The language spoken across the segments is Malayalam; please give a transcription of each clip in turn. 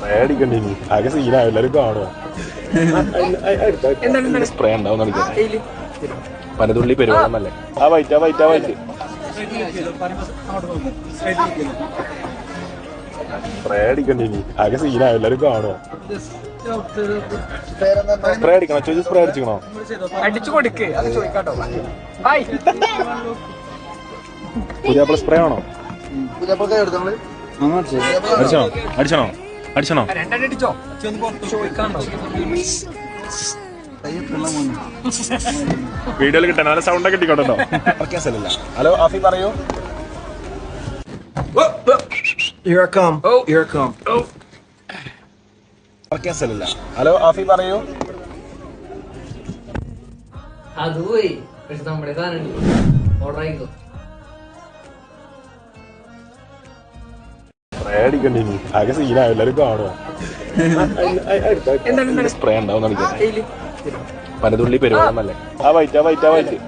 പേടിക്കണ്ടിനി ആകെ സീനാ എല്ലാരും കാണുക സ്പ്രേ ഉണ്ടാവും പനതുള്ളി പെരുവെള്ളമല്ലേ ആ വൈറ്റ് സ്പ്രേ അടിക്കണ്ടിനി ആകെ സീനാ എല്ലാരും കാണുക സ്പ്രേ അടിക്കണോ ചോദിച്ചു സ്പ്രേ അടിച്ചിക്കണോ അടിച്ചു കൊടുക്ക് അത് ചോദിക്കാട്ടോ പുതിയ സ്പ്രേ ആണോ അടിച്ചണോ രണ്ടടിച്ചോ ചോദിക്കാണ്ടോ വീഡിയോയിൽ കിട്ടാൻ നല്ല സൗണ്ട് ഒക്കെ കിട്ടിക്കോട്ടോ ഹലോ ആഫി പറയൂ Here I come. Oh. Here I come. Hello ആഫി പറയൂ അത് പോയി പക്ഷെ നമ്മുടെ സാധനം ഓർഡർ ആയിക്കോ സ്പ്രേ അടിക്കണ്ടിനി ആകെ സീനാ എല്ലാരും കാണുക സ്പ്രേ ഉണ്ടാവും പനതുള്ളി പെരുവെള്ളമല്ലേ ആ വൈറ്റ്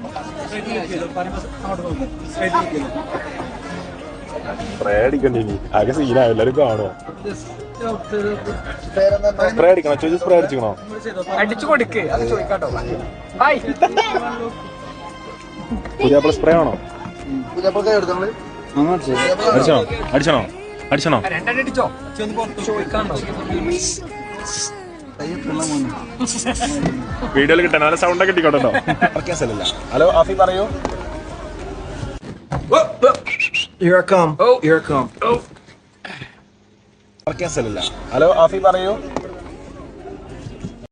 സ്പ്രേ അടിക്കണ്ടിനി ആകെ സീനാ എല്ലാരും കാണുക സ്പ്രേ അടിക്കണോ ചോദിച്ചു സ്പ്രേ അടിച്ചിക്കണോ അടിച്ചു കൊടുക്ക് അത് ചോദിക്കാട്ടോ പുതിയ സ്പ്രേ ആണോ അടിച്ചണോ രണ്ടടിച്ചോ ചോദിക്കാണ്ടോ വീഡിയോയിൽ കിട്ടാൻ നല്ല സൗണ്ട് ഒക്കെ കിട്ടിക്കോട്ടോ ഹലോ ആഫി പറയൂ Here I come. Oh. Here I come. Hello ആഫി പറയൂ